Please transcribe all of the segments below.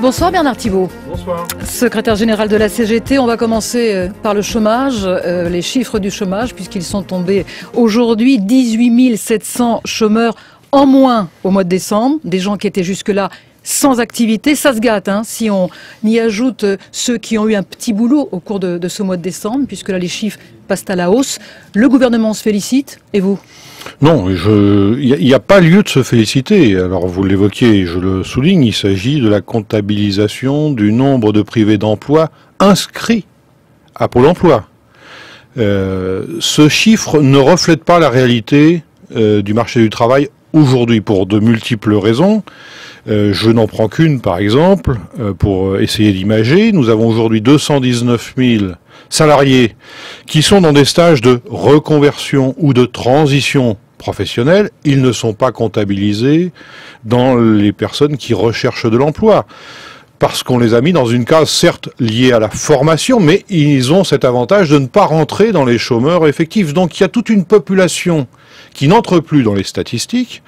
Bonsoir Bernard Thibault. Bonsoir. Secrétaire général de la CGT, on va commencer par le chômage, les chiffres du chômage, puisqu'ils sont tombés aujourd'hui, 18 700 chômeurs en moins au mois de décembre, des gens qui étaient jusque-là sans activité. Ça se gâte, hein, si on y ajoute ceux qui ont eu un petit boulot au cours de ce mois de décembre, puisque là les chiffres passent à la hausse. Le gouvernement se félicite, et vous ? Non, il n'y a pas lieu de se féliciter. Alors vous l'évoquiez, je le souligne, il s'agit de la comptabilisation du nombre de privés d'emploi inscrits à Pôle emploi. Ce chiffre ne reflète pas la réalité du marché du travail aujourd'hui pour de multiples raisons. Je n'en prends qu'une par exemple, pour essayer d'imager. Nous avons aujourd'hui 219 000 salariés qui sont dans des stages de reconversion ou de transition professionnelle. Ils ne sont pas comptabilisés dans les personnes qui recherchent de l'emploi, parce qu'on les a mis dans une case certes liée à la formation, mais ils ont cet avantage de ne pas rentrer dans les chômeurs effectifs. Donc il y a toute une population qui n'entre plus dans les statistiques.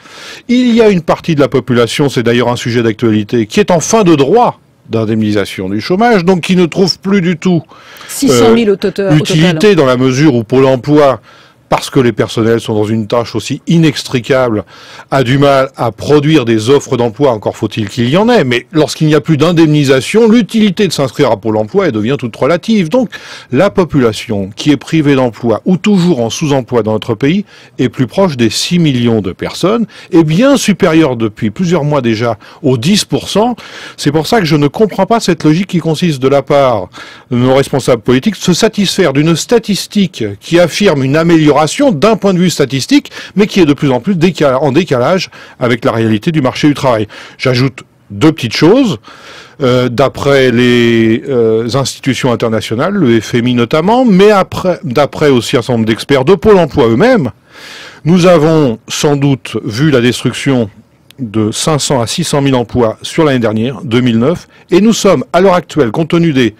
Il y a une partie de la population, c'est d'ailleurs un sujet d'actualité, qui est en fin de droit d'indemnisation du chômage, donc qui ne trouve plus du tout 600 000 au total. Utilité dans la mesure où Pôle emploi, parce que les personnels sont dans une tâche aussi inextricable, a du mal à produire des offres d'emploi, encore faut-il qu'il y en ait, mais lorsqu'il n'y a plus d'indemnisation, l'utilité de s'inscrire à Pôle emploi elle devient toute relative. Donc la population qui est privée d'emploi ou toujours en sous-emploi dans notre pays est plus proche des 6 millions de personnes, et bien supérieure depuis plusieurs mois déjà aux 10%. C'est pour ça que je ne comprends pas cette logique qui consiste de la part de nos responsables politiques de se satisfaire d'une statistique qui affirme une amélioration d'un point de vue statistique, mais qui est de plus en plus en décalage avec la réalité du marché du travail. J'ajoute deux petites choses. D'après les institutions internationales, le FMI notamment, mais d'après aussi un certain nombre d'experts de Pôle emploi eux-mêmes, nous avons sans doute vu la destruction de 500 à 600 000 emplois sur l'année dernière, 2009, et nous sommes, à l'heure actuelle, compte tenu des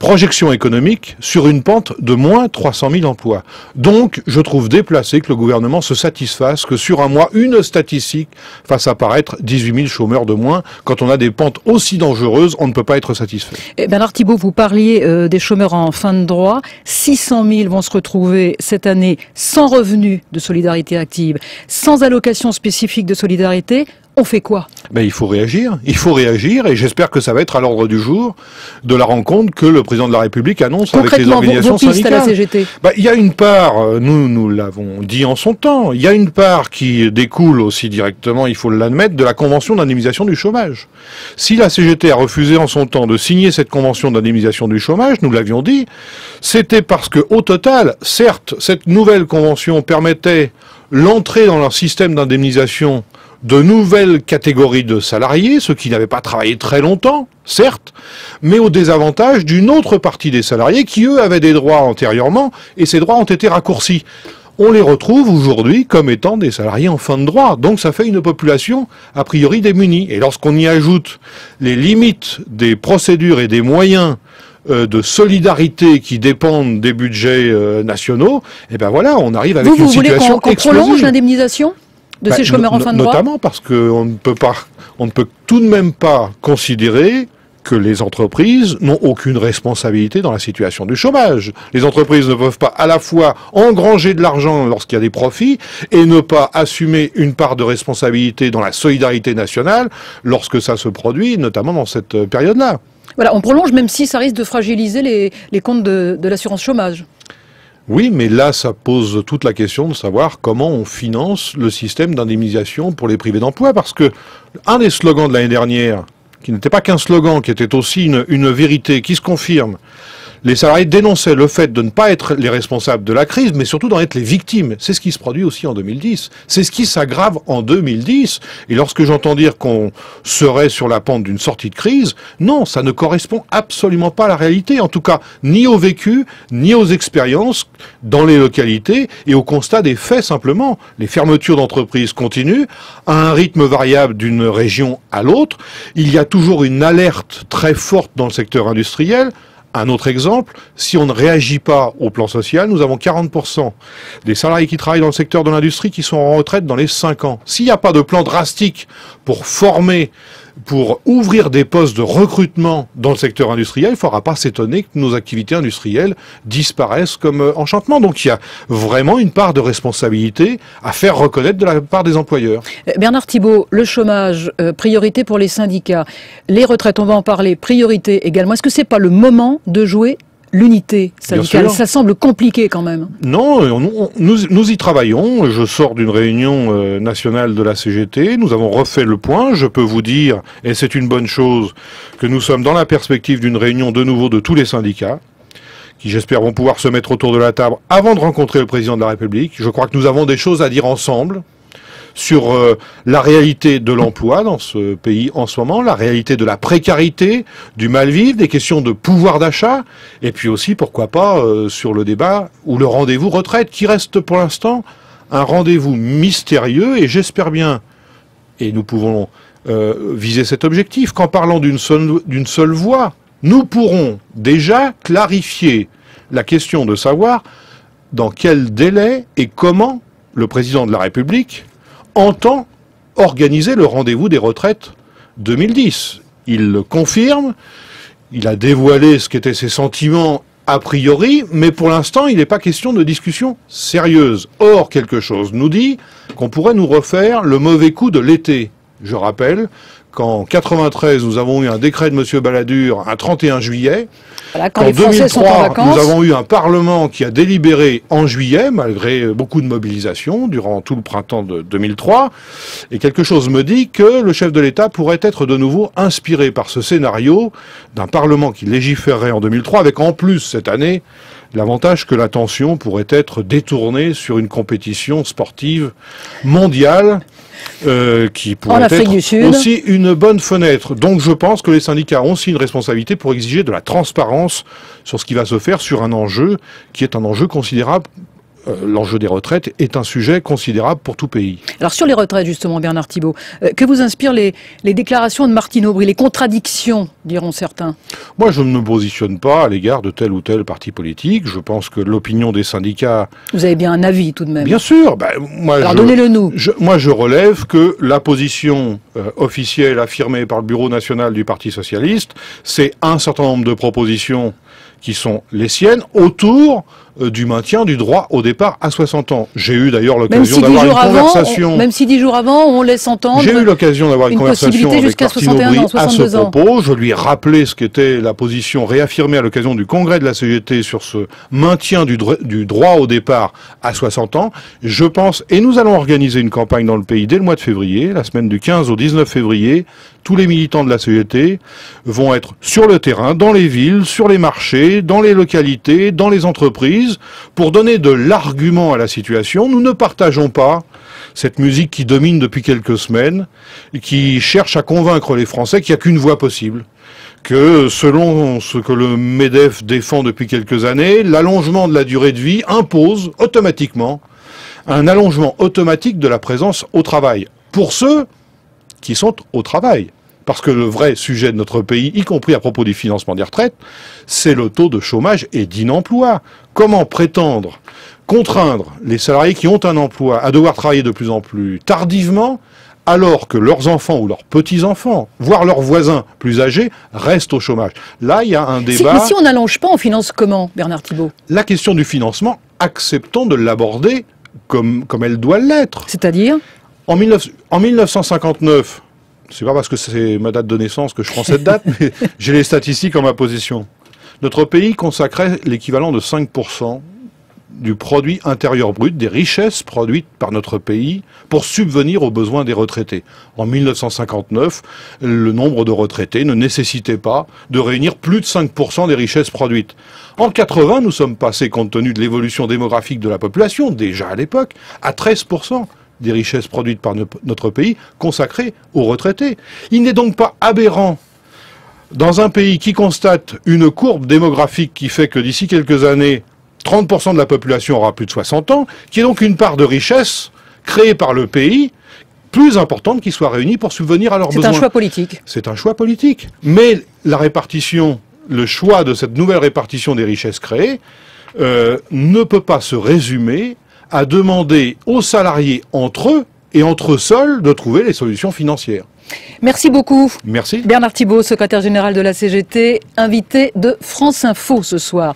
projections économiques, sur une pente de moins 300 000 emplois. Donc, je trouve déplacé que le gouvernement se satisfasse que sur un mois, une statistique fasse apparaître 18 000 chômeurs de moins. Quand on a des pentes aussi dangereuses, on ne peut pas être satisfait. Et Bernard Thibault, vous parliez des chômeurs en fin de droit. 600 000 vont se retrouver cette année sans revenu de solidarité active, sans allocation spécifique de solidarité. On fait quoi ? Ben, il faut réagir, et j'espère que ça va être à l'ordre du jour de la rencontre que le président de la République annonce avec les organisations syndicales. À la CGT. Ben, il y a une part, nous l'avons dit en son temps, il y a une part qui découle aussi directement, il faut l'admettre, de la convention d'indemnisation du chômage. Si la CGT a refusé en son temps de signer cette convention d'indemnisation du chômage, nous l'avions dit, c'était parce que au total, certes, cette nouvelle convention permettait l'entrée dans leur système d'indemnisation de nouvelles catégories de salariés, ceux qui n'avaient pas travaillé très longtemps, certes, mais au désavantage d'une autre partie des salariés qui, eux, avaient des droits antérieurement, et ces droits ont été raccourcis. On les retrouve aujourd'hui comme étant des salariés en fin de droit. Donc ça fait une population a priori démunie. Et lorsqu'on y ajoute les limites des procédures et des moyens de solidarité qui dépendent des budgets nationaux, et ben voilà, on arrive avec une situation explosive. Vous voulez qu'on prolonge l'indemnisation de ces chômeurs en fin de droit ? Notamment parce qu'on ne peut tout de même pas considérer que les entreprises n'ont aucune responsabilité dans la situation du chômage. Les entreprises ne peuvent pas à la fois engranger de l'argent lorsqu'il y a des profits et ne pas assumer une part de responsabilité dans la solidarité nationale lorsque ça se produit, notamment dans cette période-là. Voilà, on prolonge même si ça risque de fragiliser les comptes de l'assurance chômage. Oui, mais là, ça pose toute la question de savoir comment on finance le système d'indemnisation pour les privés d'emploi, parce que un des slogans de l'année dernière, qui n'était pas qu'un slogan, qui était aussi une vérité qui se confirme, les salariés dénonçaient le fait de ne pas être les responsables de la crise, mais surtout d'en être les victimes. C'est ce qui se produit aussi en 2010. C'est ce qui s'aggrave en 2010. Et lorsque j'entends dire qu'on serait sur la pente d'une sortie de crise, non, ça ne correspond absolument pas à la réalité. En tout cas, ni au vécu, ni aux expériences dans les localités et au constat des faits simplement. Les fermetures d'entreprises continuent à un rythme variable d'une région à l'autre. Il y a toujours une alerte très forte dans le secteur industriel. Un autre exemple, si on ne réagit pas au plan social, nous avons 40% des salariés qui travaillent dans le secteur de l'industrie qui sont en retraite dans les 5 ans. S'il n'y a pas de plan drastique pour former pour ouvrir des postes de recrutement dans le secteur industriel, il ne faudra pas s'étonner que nos activités industrielles disparaissent comme enchantement. Donc il y a vraiment une part de responsabilité à faire reconnaître de la part des employeurs. Bernard Thibault, le chômage, priorité pour les syndicats. Les retraites, on va en parler, priorité également. Est-ce que c'est pas le moment de jouer l'unité syndicale? Ça semble compliqué quand même. Non, nous y travaillons. Je sors d'une réunion nationale de la CGT. Nous avons refait le point. Je peux vous dire, et c'est une bonne chose, que nous sommes dans la perspective d'une réunion de nouveau de tous les syndicats, qui j'espère vont pouvoir se mettre autour de la table avant de rencontrer le président de la République. Je crois que nous avons des choses à dire ensemble sur la réalité de l'emploi dans ce pays en ce moment, la réalité de la précarité, du mal-vivre, des questions de pouvoir d'achat, et puis aussi, pourquoi pas, sur le débat ou le rendez-vous retraite, qui reste pour l'instant un rendez-vous mystérieux, et j'espère bien, et nous pouvons viser cet objectif, qu'en parlant d'une seule voix, nous pourrons déjà clarifier la question de savoir dans quel délai et comment le président de la République entend organiser le rendez-vous des retraites 2010. Il le confirme, il a dévoilé ce qu'étaient ses sentiments a priori, mais pour l'instant, il n'est pas question de discussion sérieuse. Or, quelque chose nous dit qu'on pourrait nous refaire le mauvais coup de l'été. Je rappelle qu'en 93, nous avons eu un décret de M. Balladur un 31 juillet. Voilà, quand les Français sont en vacances. Nous avons eu un Parlement qui a délibéré en juillet, malgré beaucoup de mobilisation, durant tout le printemps de 2003. Et quelque chose me dit que le chef de l'État pourrait être de nouveau inspiré par ce scénario d'un Parlement qui légiférerait en 2003, avec en plus, cette année, l'avantage que l'attention pourrait être détournée sur une compétition sportive mondiale qui pourrait être aussi une bonne fenêtre. Donc je pense que les syndicats ont aussi une responsabilité pour exiger de la transparence sur ce qui va se faire sur un enjeu qui est un enjeu considérable. L'enjeu des retraites est un sujet considérable pour tout pays. Alors sur les retraites justement, Bernard Thibault, que vous inspirent les déclarations de Martine Aubry, les contradictions, diront certains? Moi, je ne me positionne pas à l'égard de tel ou tel parti politique. Je pense que l'opinion des syndicats... Vous avez bien un avis tout de même? Bien sûr. Alors donnez-le nous. Moi, je relève que la position officielle affirmée par le Bureau national du Parti socialiste, c'est un certain nombre de propositions qui sont les siennes autour du maintien du droit au départ à 60 ans. J'ai eu d'ailleurs l'occasion d'avoir une conversation... Même si 10 jours avant, on laisse entendre... J'ai eu l'occasion d'avoir une conversation avec Martine Aubry à ce propos. Je lui ai rappelé ce qu'était la position réaffirmée à l'occasion du congrès de la CGT sur ce maintien du droit au départ à 60 ans. Je pense, et nous allons organiser une campagne dans le pays dès le mois de février, la semaine du 15 au 19 février, tous les militants de la CGT vont être sur le terrain, dans les villes, sur les marchés, dans les localités, dans les entreprises, pour donner de l'argument à la situation. Nous ne partageons pas cette musique qui domine depuis quelques semaines, et qui cherche à convaincre les Français qu'il n'y a qu'une voie possible. Que selon ce que le MEDEF défend depuis quelques années, l'allongement de la durée de vie impose automatiquement un allongement automatique de la présence au travail. Pour ceux qui sont au travail. Parce que le vrai sujet de notre pays, y compris à propos du financement des retraites, c'est le taux de chômage et d'inemploi. Comment prétendre contraindre les salariés qui ont un emploi à devoir travailler de plus en plus tardivement, alors que leurs enfants ou leurs petits-enfants, voire leurs voisins plus âgés, restent au chômage? Là, il y a un débat... Mais si on n'allonge pas, on finance comment, Bernard Thibault? La question du financement, acceptons de l'aborder comme elle doit l'être. C'est-à-dire En 1959, c'est pas parce que c'est ma date de naissance que je prends cette date, mais j'ai les statistiques en ma possession. Notre pays consacrait l'équivalent de 5% du produit intérieur brut, des richesses produites par notre pays, pour subvenir aux besoins des retraités. En 1959, le nombre de retraités ne nécessitait pas de réunir plus de 5% des richesses produites. En 80, nous sommes passés, compte tenu de l'évolution démographique de la population, déjà à l'époque, à 13% des richesses produites par notre pays consacrées aux retraités. Il n'est donc pas aberrant, dans un pays qui constate une courbe démographique qui fait que d'ici quelques années, 30% de la population aura plus de 60 ans, qui est donc une part de richesse créée par le pays plus importante qui soit réunie pour subvenir à leurs besoins. C'est un choix politique. C'est un choix politique. Mais la répartition, le choix de cette nouvelle répartition des richesses créées ne peut pas se résumer à demander aux salariés entre eux et entre eux seuls de trouver les solutions financières. Merci beaucoup. Merci. Bernard Thibault, secrétaire général de la CGT, invité de France Info ce soir.